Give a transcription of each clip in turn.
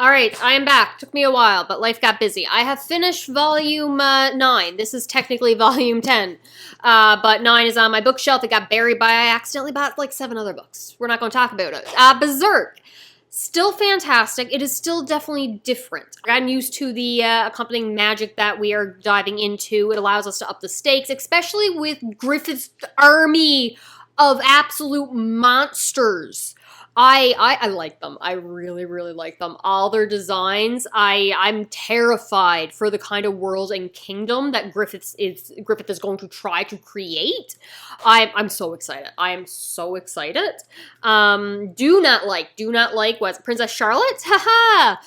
All right, I am back. Took me a while, but life got busy. I have finished volume 9. This is technically volume 10, but 9 is on my bookshelf. It got buried by I accidentally bought like 7 other books. We're not going to talk about it. Berserk. Still fantastic. It is still definitely different. I've gotten used to the accompanying magic that we are diving into. It allows us to up the stakes, especially with Griffith's army of absolute monsters. I like them. I really, really like them. All their designs. I'm terrified for the kind of world and kingdom that Griffith is going to try to create. I'm so excited. I am so excited. Do not like what's Princess Charlotte? Haha.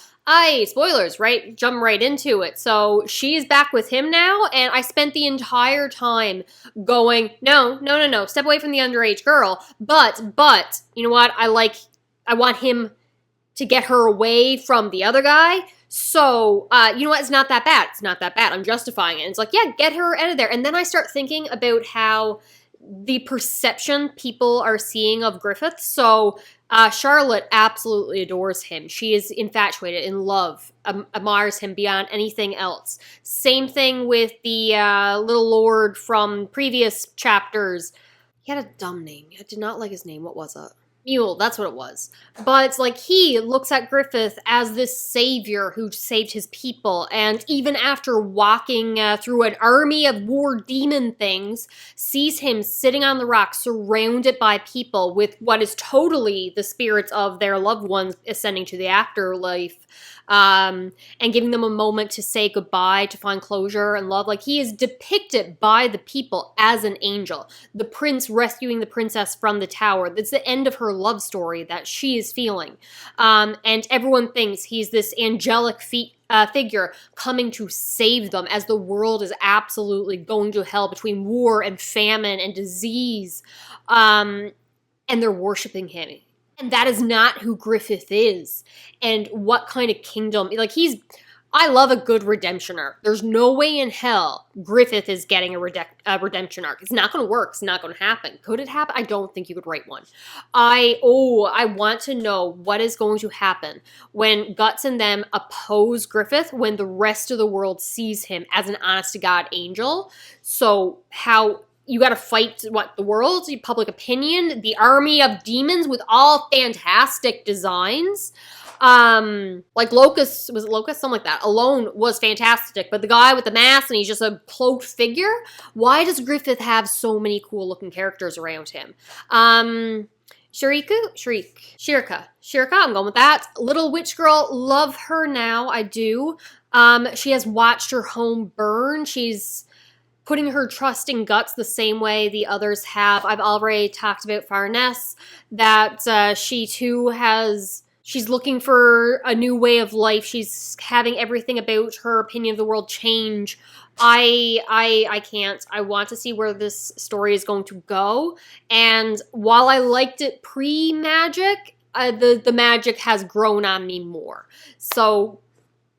Spoilers, right? Jump right into it. So she's back with him now, and I spent the entire time going, no, step away from the underage girl. But, you know what? I want him to get her away from the other guy. So, you know what? It's not that bad. It's not that bad. I'm justifying it. And it's like, yeah, get her out of there. And then I start thinking about how the perception people are seeing of Griffith. So, Charlotte absolutely adores him. She is infatuated, in love, admires him beyond anything else. Same thing with the little lord from previous chapters. He had a dumb name. I did not like his name. What was it? Mule, that's what it was. But it's like he looks at Griffith as this savior who saved his people, and even after walking through an army of war demon things, sees him sitting on the rock surrounded by people with what is totally the spirits of their loved ones ascending to the afterlife. And giving them a moment to say goodbye, to find closure and love. Like, he is depicted by the people as an angel. The prince rescuing the princess from the tower. That's the end of her love story that she is feeling. And everyone thinks he's this angelic figure coming to save them as the world is absolutely going to hell between war and famine and disease. And they're worshiping him. And that is not who Griffith is. And what kind of kingdom, like I love a good redemption arc. There's no way in hell Griffith is getting a redemption arc. It's not going to work. It's not going to happen. Could it happen? I don't think you could write one. I want to know what is going to happen when Guts and them oppose Griffith when the rest of the world sees him as an honest-to-God angel. So how... You gotta fight, the world, public opinion, the army of demons with all fantastic designs. Like Locust, was it Locust? Something like that. Alone was fantastic, but the guy with the mask and he's just a cloaked figure? Why does Griffith have so many cool looking characters around him? Schierke, I'm going with that. Little witch girl, love her now, I do. She has watched her home burn. She's putting her trust in Guts the same way the others have. I've already talked about Farnese, that she too she's looking for a new way of life. She's having everything about her opinion of the world change. I can't. I want to see where this story is going to go. And while I liked it pre-magic, the magic has grown on me more. So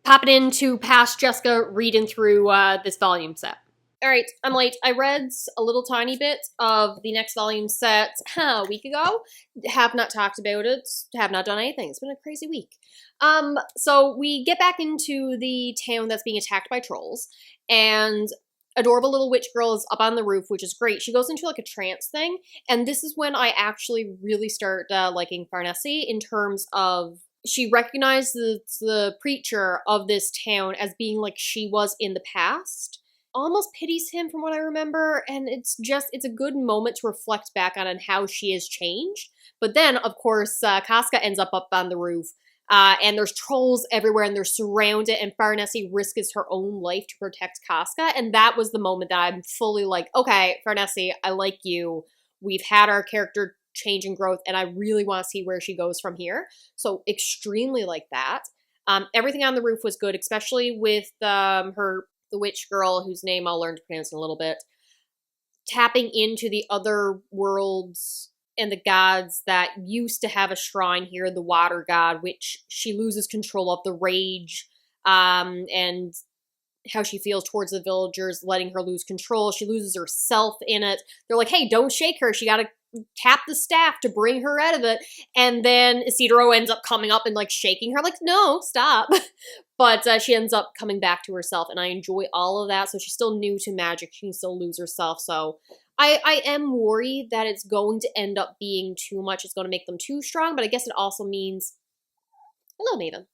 popping into past Jessica reading through this volume set. All right, I'm late. I read a little tiny bit of the next volume set a week ago. Have not talked about it. Have not done anything. It's been a crazy week. So we get back into the town that's being attacked by trolls, and adorable little witch girl is up on the roof, which is great. She goes into like a trance thing, and this is when I actually really start liking Farnese in terms of she recognizes the preacher of this town as being like she was in the past. Almost pities him from what I remember, and it's a good moment to reflect back on how she has changed. But then, of course, Casca ends up on the roof, and there's trolls everywhere, and they're surrounded, and Farnese risks her own life to protect Casca, and that was the moment that I'm fully like, okay, Farnese, I like you. We've had our character change and growth, and I really want to see where she goes from here. So extremely like that. Everything on the roof was good, especially with the witch girl, whose name I'll learn to pronounce in a little bit, tapping into the other worlds and the gods that used to have a shrine here, the water god, which she loses control of, the rage, and how she feels towards the villagers, letting her lose control. She loses herself in it. They're like, hey, don't shake her. She gotta tap the staff to bring her out of it, and then Isidro ends up coming up and like shaking her, like, no, stop. But she ends up coming back to herself, and I enjoy all of that. So she's still new to magic. She can still lose herself. So I am worried that it's going to end up being too much. It's going to make them too strong, but I guess it also means, hello, Maven.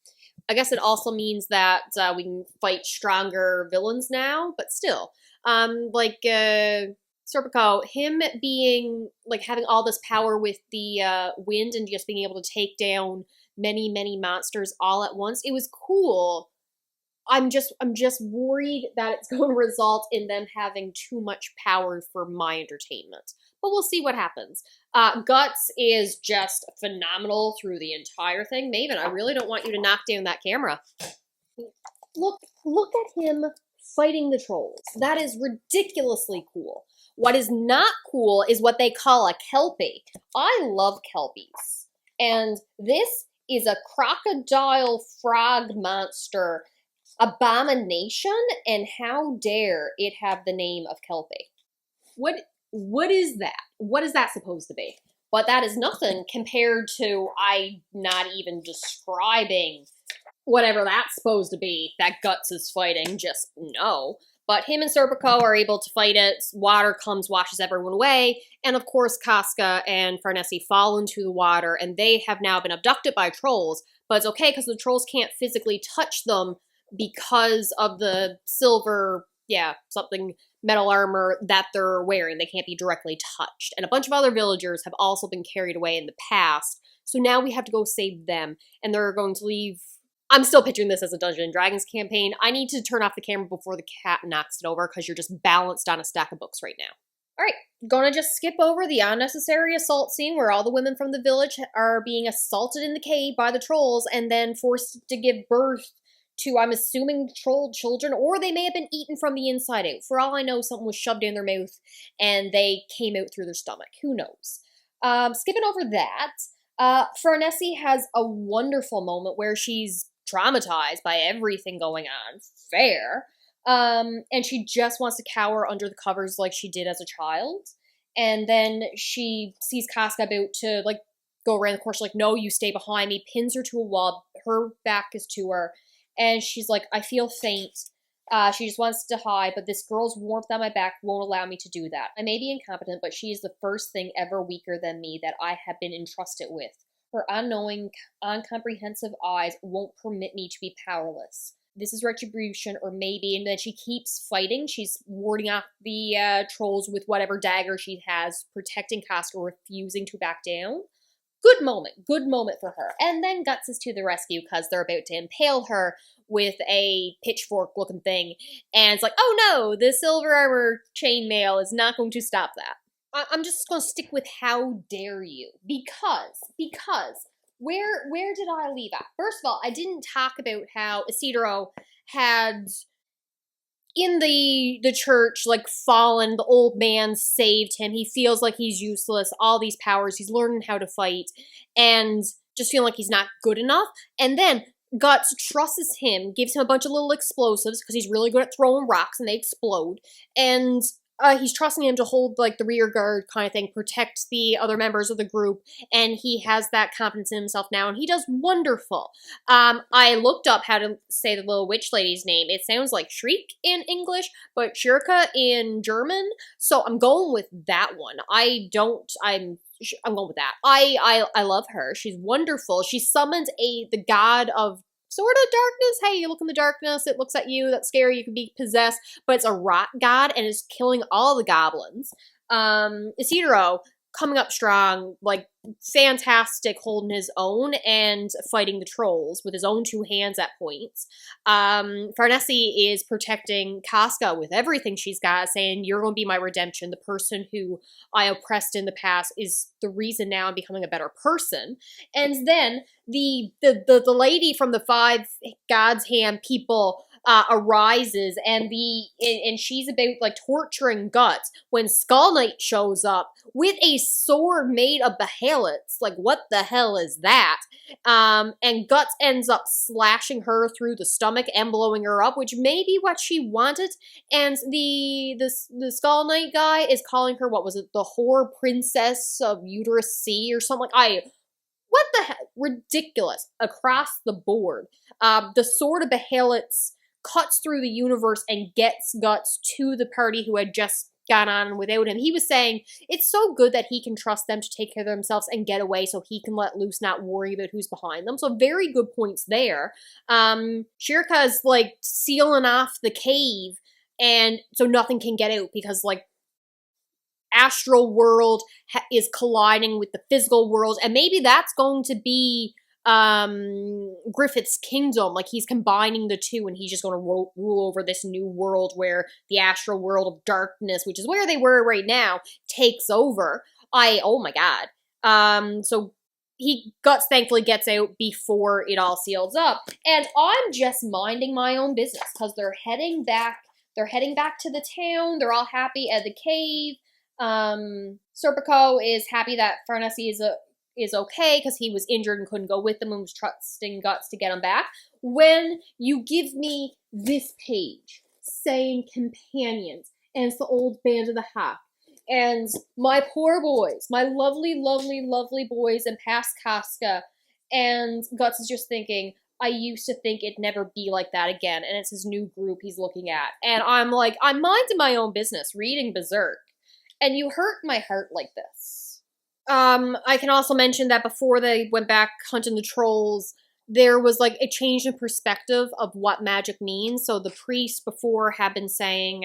I guess it also means that we can fight stronger villains now, but still. Like, Serpico, him being, like, having all this power with the wind and just being able to take down many, many monsters all at once, it was cool. I'm just worried that it's going to result in them having too much power for my entertainment. But we'll see what happens. Guts is just phenomenal through the entire thing. Maven, I really don't want you to knock down that camera. Look at him fighting the trolls. That is ridiculously cool. What is not cool is what they call a kelpie. I love kelpies. And this is a crocodile frog monster abomination, and how dare it have the name of kelpie. What is that? What is that supposed to be? But that is nothing compared to I'm not even describing whatever that's supposed to be that Guts is fighting, just no. But him and Serpico are able to fight it, water comes, washes everyone away, and of course Casca and Farnese fall into the water, and they have now been abducted by trolls, but it's okay because the trolls can't physically touch them because of the silver, something, metal armor that they're wearing. They can't be directly touched. And a bunch of other villagers have also been carried away in the past, so now we have to go save them, and they're going to leave. I'm still picturing this as a Dungeons & Dragons campaign. I need to turn off the camera before the cat knocks it over because you're just balanced on a stack of books right now. All right, gonna just skip over the unnecessary assault scene where all the women from the village are being assaulted in the cave by the trolls and then forced to give birth to, I'm assuming, troll children, or they may have been eaten from the inside out. For all I know, something was shoved in their mouth and they came out through their stomach. Who knows? Skipping over that, Farnese has a wonderful moment where she's traumatized by everything going on. Fair. And she just wants to cower under the covers like she did as a child. And then she sees Casca about to, like, go around the corner. She's like, no, you stay behind me. Pins her to a wall. Her back is to her. And she's like, I feel faint. She just wants to hide, but this girl's warmth on my back won't allow me to do that. I may be incompetent, but she is the first thing ever weaker than me that I have been entrusted with. Her unknowing, uncomprehensive eyes won't permit me to be powerless. This is retribution, or maybe, and then she keeps fighting. She's warding off the trolls with whatever dagger she has, protecting Casca, refusing to back down. Good moment for her. And then Guts is to the rescue because they're about to impale her with a pitchfork-looking thing. And it's like, oh no, the silver armor chainmail is not going to stop that. I'm just going to stick with how dare you. Because, where did I leave at? First of all, I didn't talk about how Isidro had, in the church, like, fallen. The old man saved him. He feels like he's useless, all these powers. He's learning how to fight, and just feeling like he's not good enough. And then Guts trusts him, gives him a bunch of little explosives, because he's really good at throwing rocks, and they explode. And he's trusting him to hold, like, the rear guard kind of thing, protect the other members of the group, and he has that confidence in himself now, and he does wonderful. I looked up how to say the little witch lady's name. It sounds like shriek in English, but schierke in German, so I'm going with that one. I'm going with that. I love her. She's wonderful. She summons the god of sort of darkness. Hey, you look in the darkness, it looks at you, that's scary, you can be possessed, but it's a rot god and is killing all the goblins. Isidro coming up strong, like, fantastic, holding his own and fighting the trolls with his own two hands at points. Farnese is protecting Casca with everything she's got, saying, you're going to be my redemption. The person who I oppressed in the past is the reason now I'm becoming a better person. And then the lady from the Five Gods Hand people arises, and she's about like torturing Guts when Skull Knight shows up with a sword made of behemoths. Like, what the hell is that? And Guts ends up slashing her through the stomach and blowing her up, which may be what she wanted. And the Skull Knight guy is calling her, what was it, the whore princess of Uterus C or something. What the heck? Ridiculous. Across the board. The sword of behemoths cuts through the universe and gets Guts to the party who had just gone on without him. He was saying it's so good that he can trust them to take care of themselves and get away so he can let loose, not worry about who's behind them. So very good points there. Schierke's like sealing off the cave, and so nothing can get out because like astral world is colliding with the physical world, and maybe that's going to be Griffith's kingdom. Like, he's combining the two, and he's just going to rule over this new world where the astral world of darkness, which is where they were right now, takes over. Oh my god. So Guts thankfully gets out before it all seals up, and I'm just minding my own business because they're heading back to the town. They're all happy at the cave. Serpico is happy that Farnese is okay because he was injured and couldn't go with them and was trusting Guts to get him back. When you give me this page saying companions, and it's the old band of the Hawk, and my poor boys, my lovely, lovely, lovely boys and past Casca, and Guts is just thinking, I used to think it'd never be like that again, and it's his new group he's looking at. And I'm like, I'm minding my own business, reading Berserk. And you hurt my heart like this. I can also mention that before they went back hunting the trolls, there was like a change in perspective of what magic means. So the priest before had been saying,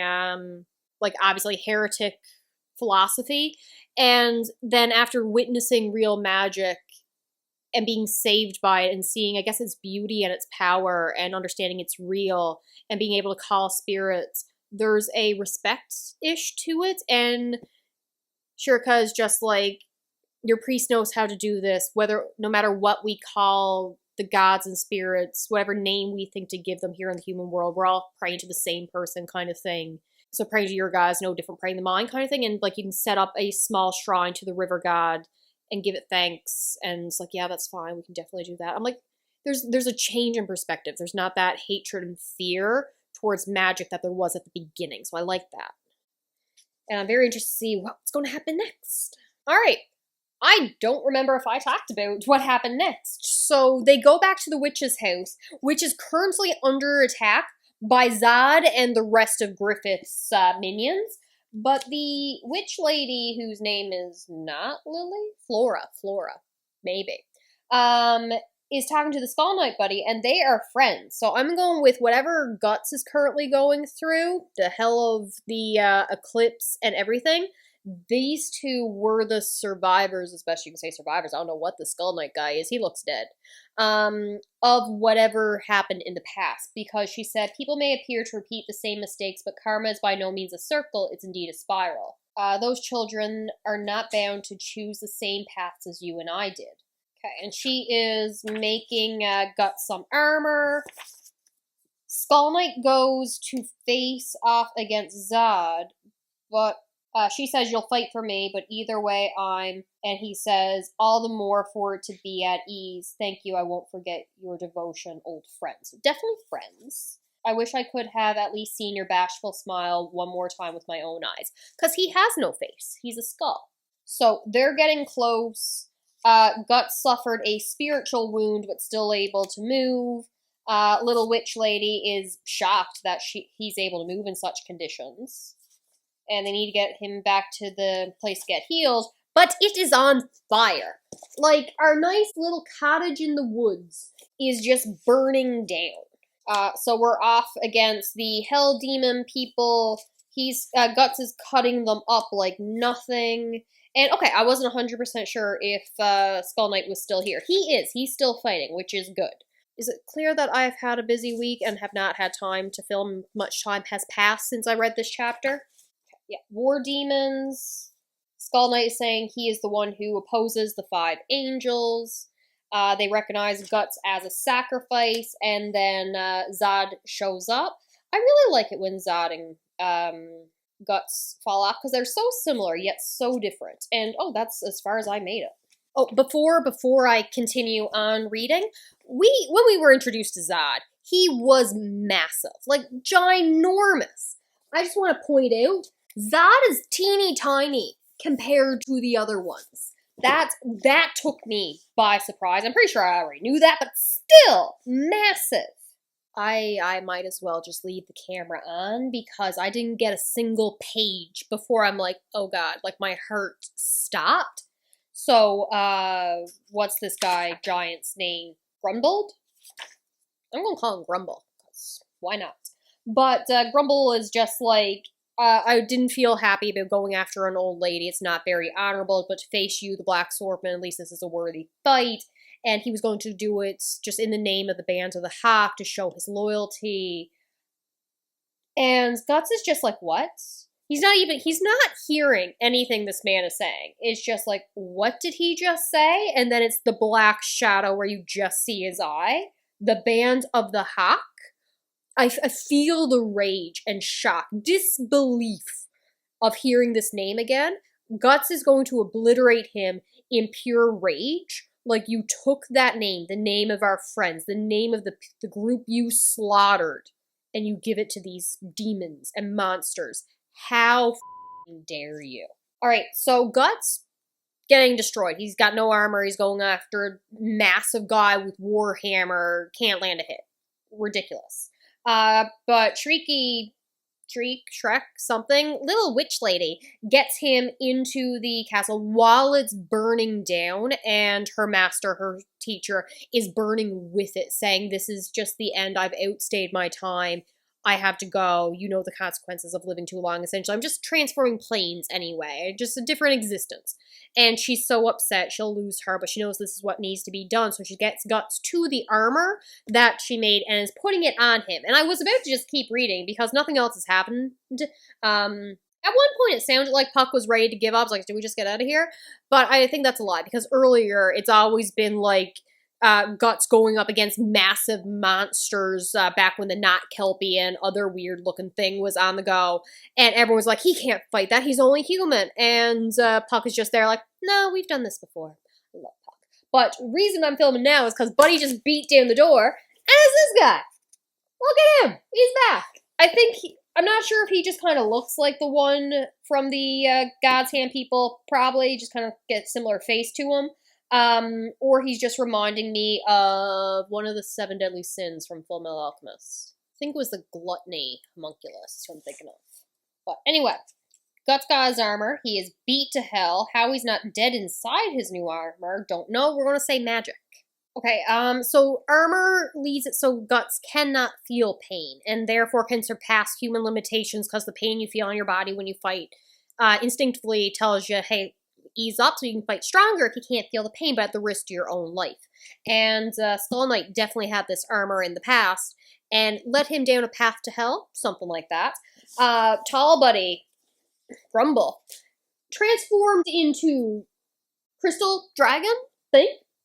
like, obviously heretic philosophy. And then after witnessing real magic and being saved by it and seeing, I guess, its beauty and its power and understanding it's real and being able to call spirits, there's a respect-ish to it, and Schierke is just like, your priest knows how to do this, no matter what we call the gods and spirits, whatever name we think to give them here in the human world, we're all praying to the same person kind of thing. So praying to your god is no different praying to mine kind of thing, and like you can set up a small shrine to the river god and give it thanks, and it's like, yeah, that's fine, we can definitely do that. I'm like, there's a change in perspective. There's not that hatred and fear towards magic that there was at the beginning, so I like that. And I'm very interested to see what's going to happen next. Alright, I don't remember if I talked about what happened next. So they go back to the witch's house, which is currently under attack by Zod and the rest of Griffith's minions, but the witch lady, whose name is not Lily? Flora, maybe, is talking to the Skull Knight buddy, and they are friends. So I'm going with whatever Guts is currently going through, the hell of the eclipse and everything. These two were the survivors, as best you can say survivors. I don't know what the Skull Knight guy is. He looks dead. Of whatever happened in the past. Because she said, people may appear to repeat the same mistakes, but karma is by no means a circle. It's indeed a spiral. Those children are not bound to choose the same paths as you and I did. Okay, and she is making Guts some armor. Skull Knight goes to face off against Zod, but she says, you'll fight for me, but either way, and he says, all the more for it to be at ease. Thank you, I won't forget your devotion, old friends. So definitely friends. I wish I could have at least seen your bashful smile one more time with my own eyes. Because he has no face. He's a skull. So they're getting close. Guts suffered a spiritual wound, but still able to move. Little witch lady is shocked that he's able to move in such conditions. And they need to get him back to the place to get healed, but it is on fire. Like, our nice little cottage in the woods is just burning down. So we're off against the Hell Demon people. Guts is cutting them up like nothing. And, okay, I wasn't 100% sure if Skull Knight was still here. He is. He's still fighting, which is good. Is it clear that I've had a busy week and have not had time to film? Much time has passed since I read this chapter? Yeah, war demons. Skull Knight is saying he is the one who opposes the 5 angels. They recognize Guts as a sacrifice, and then Zod shows up. I really like it when Zod and Guts fall off, because they're so similar, yet so different. And, oh, that's as far as I made it. Oh, before I continue on reading, when we were introduced to Zod, he was massive, like ginormous. I just want to point out, Zod is teeny tiny compared to the other ones. That took me by surprise. I'm pretty sure I already knew that, but still massive. I might as well just leave the camera on, because I didn't get a single page before I'm like, oh god, like my heart stopped. So, what's this guy giant's name? Grumbled? I'm gonna call him Grumble, because why not? But Grumble is just like, I didn't feel happy about going after an old lady. It's not very honorable, but to face you, the Black Swordsman, at least this is a worthy fight. And he was going to do it just in the name of the Band of the Hawk to show his loyalty. And Guts is just like, what? He's not hearing anything this man is saying. It's just like, what did he just say? And then it's the black shadow where you just see his eye. The Band of the Hawk. I feel the rage and shock, disbelief of hearing this name again. Guts is going to obliterate him in pure rage. Like, you took that name, the name of our friends, the name of the group you slaughtered, and you give it to these demons and monsters. How dare you? Alright, so Guts getting destroyed. He's got no armor. He's going after a massive guy with Warhammer. Can't land a hit. Ridiculous. But Shrek, something, little witch lady, gets him into the castle while it's burning down, and her master, her teacher, is burning with it, saying, this is just the end, I've outstayed my time, I have to go, you know the consequences of living too long, essentially. I'm just transforming planes anyway, just a different existence. And she's so upset, she'll lose her, but she knows this is what needs to be done, so she gets Guts to the armor that she made and is putting it on him. And I was about to just keep reading, because nothing else has happened. At one point it sounded like Puck was ready to give up. I was like, did we just get out of here? But I think that's a lie, because earlier it's always been like, Guts going up against massive monsters back when the not Kelpie and other weird looking thing was on the go, and everyone was like, he can't fight that, he's only human, and Puck is just there like, no, we've done this before. I love Puck. But the reason I'm filming now is because Buddy just beat down the door, and it's this guy. Look at him, he's back. I'm not sure if he just kind of looks like the one from the God's Hand people, probably just kind of get a similar face to him. Or he's just reminding me of one of the 7 deadly sins from Fullmetal Alchemist. I think it was the gluttony homunculus, is what I'm thinking of. But anyway, Guts got his armor. He is beat to hell. How he's not dead inside his new armor, don't know. We're gonna say magic. Okay, so armor leaves it so Guts cannot feel pain, and therefore can surpass human limitations, because the pain you feel on your body when you fight instinctively tells you, hey, ease up so you can fight stronger if you can't feel the pain, but at the risk to your own life. And Skull Knight definitely had this armor in the past, and led him down a path to hell, something like that. Tall Buddy, Grumble, transformed into Crystal Dragon,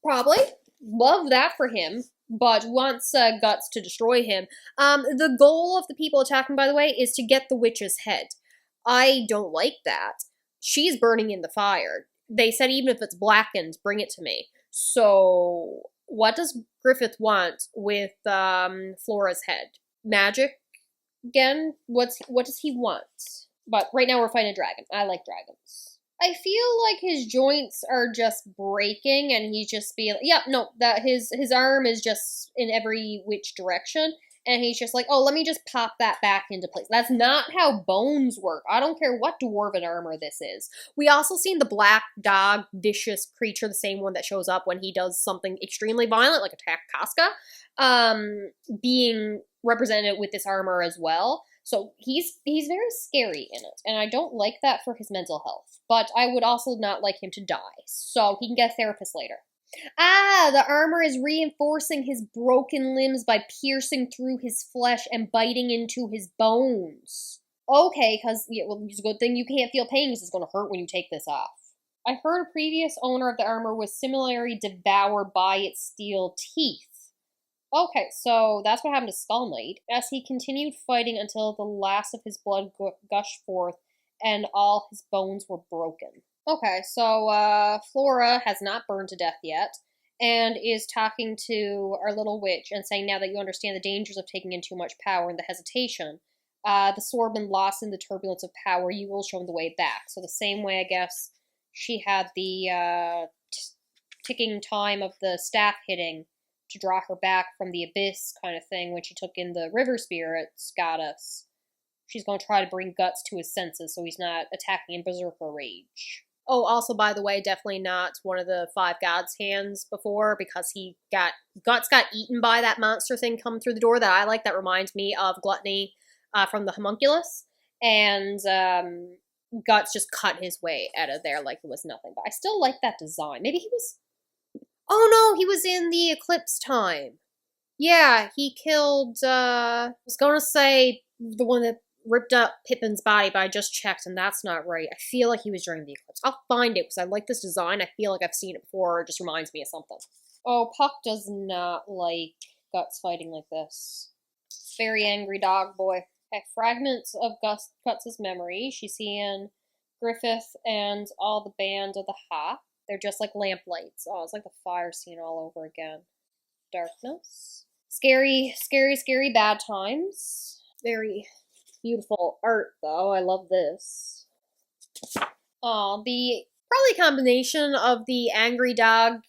probably. Love that for him, but wants Guts to destroy him. The goal of the people attacking, by the way, is to get the witch's head. I don't like that. She's burning in the fire. They said even if it's blackened, bring it to me. So, what does Griffith want with Flora's head? Magic? Again? What does he want? But right now we're fighting a dragon. I like dragons. I feel like his joints are just breaking, and he's just being... Yeah, no, that his arm is just in every which direction. And he's just like, oh, let me just pop that back into place. That's not how bones work. I don't care what dwarven armor this is. We also seen the black dog, vicious creature, the same one that shows up when he does something extremely violent, like attack Casca, being represented with this armor as well. So he's very scary in it, and I don't like that for his mental health. But I would also not like him to die, so he can get a therapist later. Ah, the armor is reinforcing his broken limbs by piercing through his flesh and biting into his bones. Okay, because, yeah, well, it's a good thing you can't feel pain because it's going to hurt when you take this off. I heard a previous owner of the armor was similarly devoured by its steel teeth. Okay, so that's what happened to Skull Knight, as he continued fighting until the last of his blood gushed forth and all his bones were broken. Okay, so Flora has not burned to death yet, and is talking to our little witch and saying, now that you understand the dangers of taking in too much power and the hesitation, the swordman lost in the turbulence of power, you will show him the way back. So the same way, I guess, she had the ticking time of the staff hitting to draw her back from the abyss kind of thing when she took in the river spirits goddess. She's going to try to bring Guts to his senses so he's not attacking in berserker rage. Oh, also, by the way, definitely not one of the 5 gods' hands before, because Guts got eaten by that monster thing coming through the door that I like. That reminds me of Gluttony from the homunculus. And Guts just cut his way out of there like it was nothing. But I still like that design. Maybe he was... Oh no, he was in the eclipse time. Yeah, he killed, I was gonna say the one that ripped up Pippin's body, but I just checked and that's not right. I feel like he was during the eclipse. I'll find it because I like this design. I feel like I've seen it before. It just reminds me of something. Oh, Puck does not like Guts fighting like this. Very angry dog boy. Okay, fragments of Guts' memory. She's seeing Griffith and all the band of the Hop. They're just like lamplights. Oh, it's like the fire scene all over again. Darkness. Scary, scary, scary bad times. Very beautiful art, though. I love this. Oh, probably a combination of the angry dog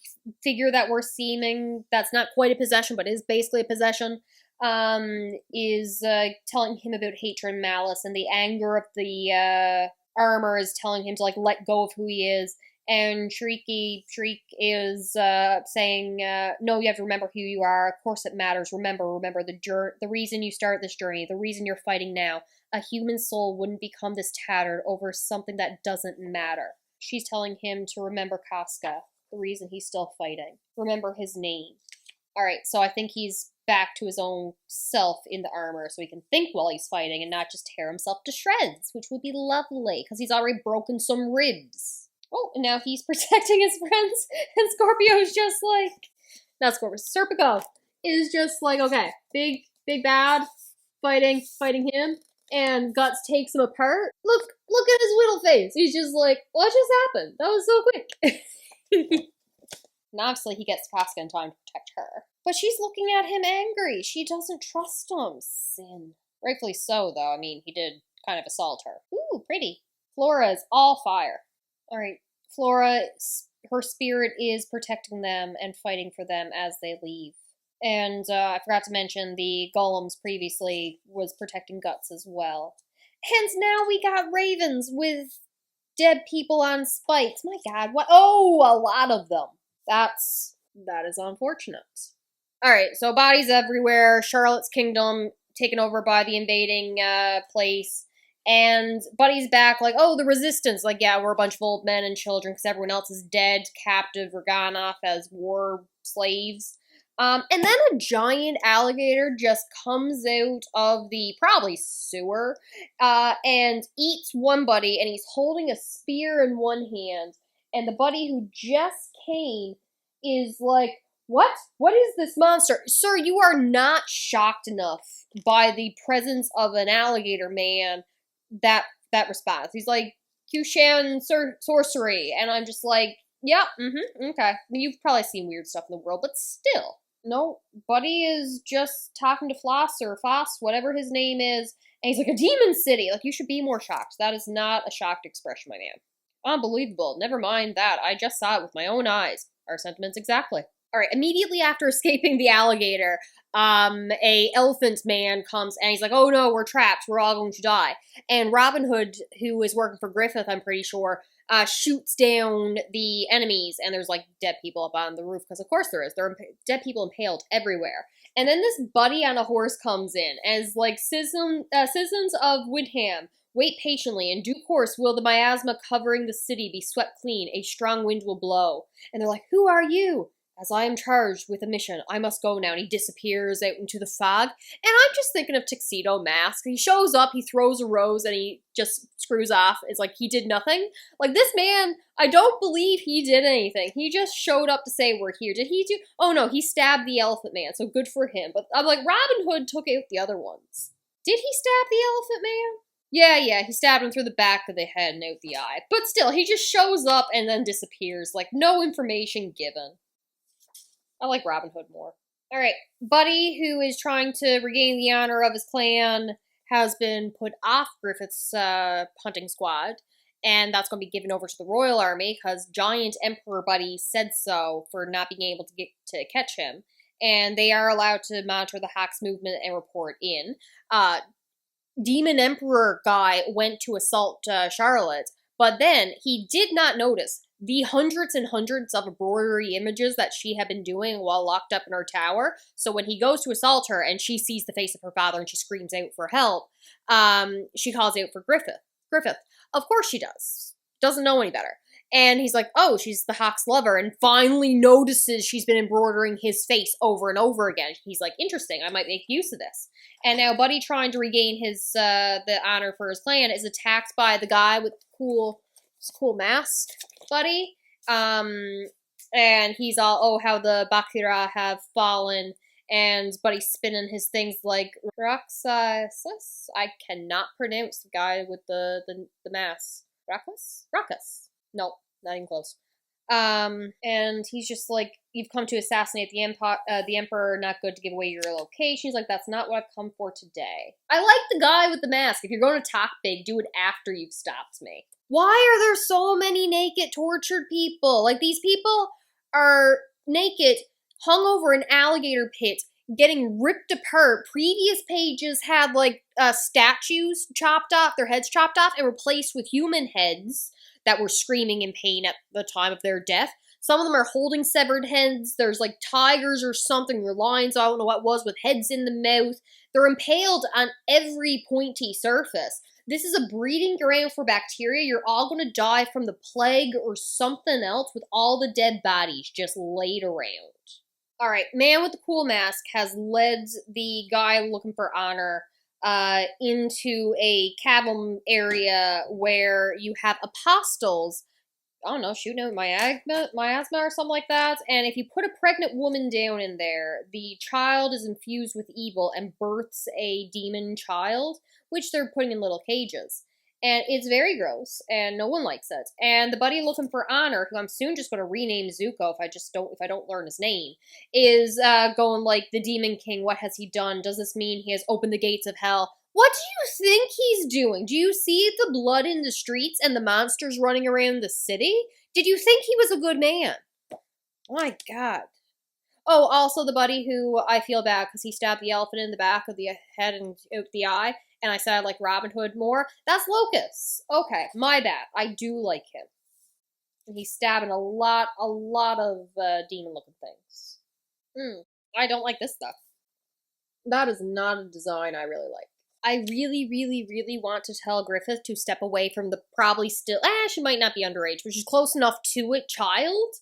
figure that we're seeing, that's not quite a possession, but is basically a possession, is telling him about hatred and malice, and the anger of the armor is telling him to, like, let go of who he is. And Shriek is saying, no, you have to remember who you are. Of course it matters. Remember the reason you start this journey, the reason you're fighting now. A human soul wouldn't become this tattered over something that doesn't matter. She's telling him to remember Casca, the reason he's still fighting. Remember his name. Alright, so I think he's back to his own self in the armor, so he can think while he's fighting and not just tear himself to shreds, which would be lovely, because he's already broken some ribs. Oh, and now he's protecting his friends, and Scorpio's just like... Not Scorpio, Serpico is just like, okay, big bad, fighting him, and Guts takes him apart. Look at his little face. He's just like, what just happened? That was so quick. And obviously he gets Casca in time to protect her. But she's looking at him angry. She doesn't trust him. Sin. Rightfully so, though. I mean, he did kind of assault her. Ooh, pretty. Flora is all fire. Alright, Flora, her spirit is protecting them and fighting for them as they leave. And I forgot to mention the golems previously was protecting Guts as well. And now we got ravens with dead people on spikes. My god, what? Oh, a lot of them. That is unfortunate. Alright, so bodies everywhere. Charlotte's kingdom taken over by the invading place. And Buddy's back like, oh, the resistance. Like, yeah, we're a bunch of old men and children because everyone else is dead, captive, or gone off as war slaves. And then a giant alligator just comes out of the, probably sewer, and eats one buddy, and he's holding a spear in one hand. And the buddy who just came is like, what? What is this monster? Sir, you are not shocked enough by the presence of an alligator man that response. He's like, Kushan sorcery. And I'm just like, yep, okay. I mean, you've probably seen weird stuff in the world, but still. No, Buddy is just talking to Floss or Foss, whatever his name is, and he's like, a demon city! Like, you should be more shocked. That is not a shocked expression, my man. Unbelievable. Never mind that. I just saw it with my own eyes. Our sentiments exactly. Alright, immediately after escaping the alligator, a elephant man comes and he's like, oh no, we're trapped, we're all going to die. And Robin Hood, who is working for Griffith, I'm pretty sure, shoots down the enemies, and there's like dead people up on the roof, because of course there is. There are dead people impaled everywhere. And then this Buddy on a horse comes in, as like, citizens of Windham, wait patiently. In due course will the miasma covering the city be swept clean. A strong wind will blow. And they're like, who are you? as I am charged with a mission, I must go now. And he disappears out into the fog. And I'm just thinking of Tuxedo Mask. He shows up, he throws a rose, and he just screws off. It's like he did nothing. Like, this man, I don't believe he did anything. He just showed up to say we're here. Did he do? Oh no, he stabbed the Elephant Man, so good for him. But I'm like, Robin Hood took out the other ones. Did he stab the Elephant Man? Yeah, he stabbed him through the back of the head and out the eye. But still, he just shows up and then disappears. Like, no information given. I like Robin Hood more. Alright, Buddy, who is trying to regain the honor of his clan, has been put off Griffith's hunting squad, and that's going to be given over to the Royal Army, because Giant Emperor Buddy said so for not being able to catch him, and they are allowed to monitor the Hawk's movement and report in. Demon Emperor guy went to assault Charlotte, but then he did not notice the hundreds and hundreds of embroidery images that she had been doing while locked up in her tower. So when he goes to assault her and she sees the face of her father and she screams out for help, she calls out for Griffith. Griffith, of course she does. Doesn't know any better. And he's like, oh, she's the Hawk's lover, and finally notices she's been embroidering his face over and over again. He's like, interesting, I might make use of this. And now Buddy, trying to regain his the honor for his clan, is attacked by the guy with the cool mask, Buddy. And he's all, oh, how the Bakira have fallen, and Buddy's spinning his things like Rakshas. I cannot pronounce the guy with the mask. Rakshas? Nope, not even close. And he's just like, you've come to assassinate the Emperor, not good to give away your location. He's like, that's not what I've come for today. I like the guy with the mask. If you're going to talk big, do it after you've stopped me. Why are there so many naked, tortured people? Like, these people are naked, hung over an alligator pit, getting ripped apart. Previous pages had, like, statues chopped off, their heads chopped off, and replaced with human heads that were screaming in pain at the time of their death. Some of them are holding severed heads. There's like tigers or something, or lions, I don't know what it was, with heads in the mouth. They're impaled on every pointy surface. This is a breeding ground for bacteria. You're all going to die from the plague or something else with all the dead bodies just laid around. Alright, man with the cool mask has led the guy looking for honor into a cavern area where you have apostles, I don't know, shooting out miasma or something like that, and if you put a pregnant woman down in there, the child is infused with evil and births a demon child, which they're putting in little cages. And it's very gross, and no one likes it. And the Buddy looking for honor, who I'm soon just going to rename Zuko if I don't learn his name, is going like, the Demon King, what has he done? Does this mean he has opened the gates of hell? What do you think he's doing? Do you see the blood in the streets and the monsters running around the city? Did you think he was a good man? Oh my god. Oh, also the Buddy who I feel bad because he stabbed the elephant in the back of the head and out the eye, and I said I like Robin Hood more. That's Locust. Okay, my bad. I do like him. And he's stabbing a lot of demon-looking things. I don't like this stuff. That is not a design I really like. I really, really, really want to tell Griffith to step away from the probably still, she might not be underage, but she's close enough to it, child.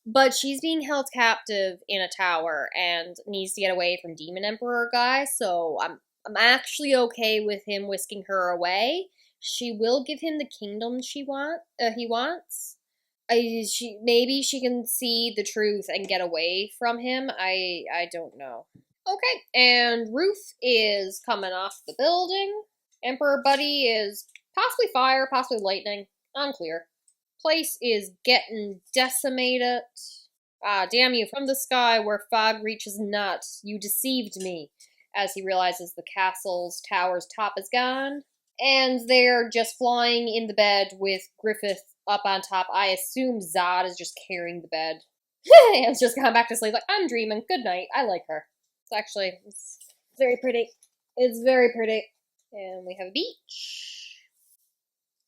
But she's being held captive in a tower and needs to get away from Demon Emperor guy, so I'm actually okay with him whisking her away. She will give him the kingdom he wants. Maybe she can see the truth and get away from him. I don't know. Okay, and Ruth is coming off the building. Emperor Buddy is possibly fire, possibly lightning. Unclear. Place is getting decimated. Ah, damn you, from the sky where fog reaches not, you deceived me, as he realizes the castle's tower's top is gone. And they're just flying in the bed with Griffith up on top. I assume Zod is just carrying the bed. And it's just gone back to sleep like, I'm dreaming, good night, I like her. It's very pretty. It's very pretty. And we have a beach.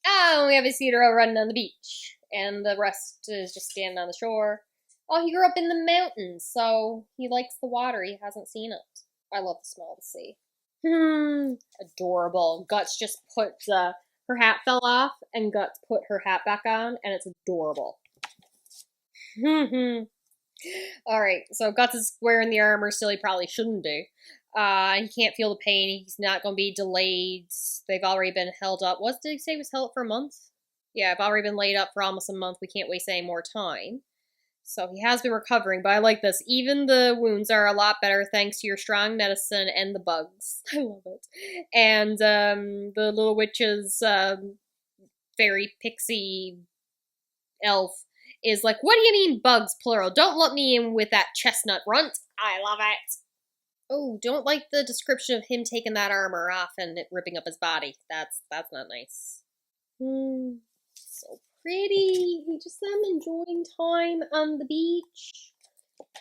Oh, we have Isidro running on the beach. And the rest is just standing on the shore. Oh, he grew up in the mountains, so he likes the water. He hasn't seen it. I love the smell of the sea. Adorable. Guts just put, her hat fell off, and Guts put her hat back on, and it's adorable. Alright, so Guts is wearing the armor still, he probably shouldn't do. He can't feel the pain, he's not going to be delayed. They've already been held up. What did he say was held up for a month? Yeah, I've already been laid up for almost a month. We can't waste any more time. So he has been recovering, but I like this. Even the wounds are a lot better thanks to your strong medicine and the bugs. I love it. And the little witch's fairy pixie elf is like, what do you mean bugs, plural? Don't let me in with that chestnut runt. I love it. Oh, don't like the description of him taking that armor off and it ripping up his body. That's not nice. So pretty. Just them enjoying time on the beach.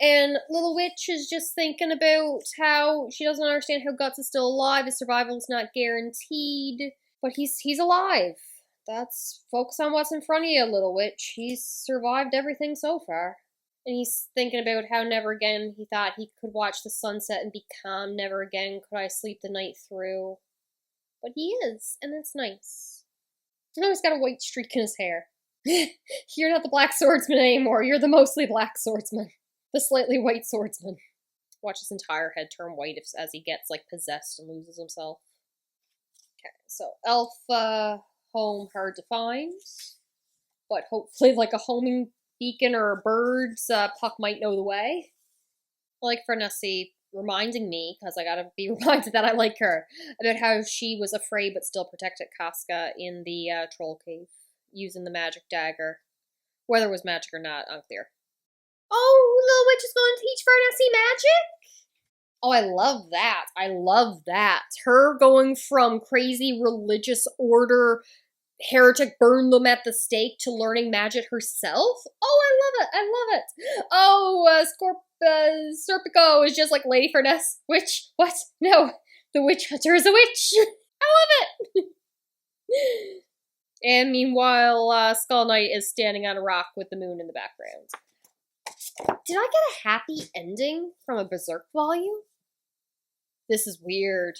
And Little Witch is just thinking about how she doesn't understand how Guts is still alive. His survival is not guaranteed. But he's alive. That's focus on what's in front of you, Little Witch. He's survived everything so far. And he's thinking about how never again he thought he could watch the sunset and be calm. Never again could I sleep the night through. But he is, and that's nice. Now he's got a white streak in his hair. You're not the black swordsman anymore. You're the mostly black swordsman. The slightly white swordsman. Watch his entire head turn white as he gets, like, possessed and loses himself. Okay, so elf, home hard to find. But hopefully, like, a homing beacon or a bird's, Puck might know the way. I like Farnese reminding me, because I gotta be reminded that I like her, about how she was afraid but still protected Casca in the troll cave, using the magic dagger. Whether it was magic or not, unclear. Oh, Little Witch is going to teach Farnese magic? Oh, I love that. I love that. Her going from crazy religious order, heretic burn them at the stake, to learning magic herself? Oh, I love it. I love it. Oh, Serpico is just like Lady Farnese. Witch? What? No. The witch hunter is a witch. I love it. And meanwhile, Skull Knight is standing on a rock with the moon in the background. Did I get a happy ending from a Berserk volume? This is weird.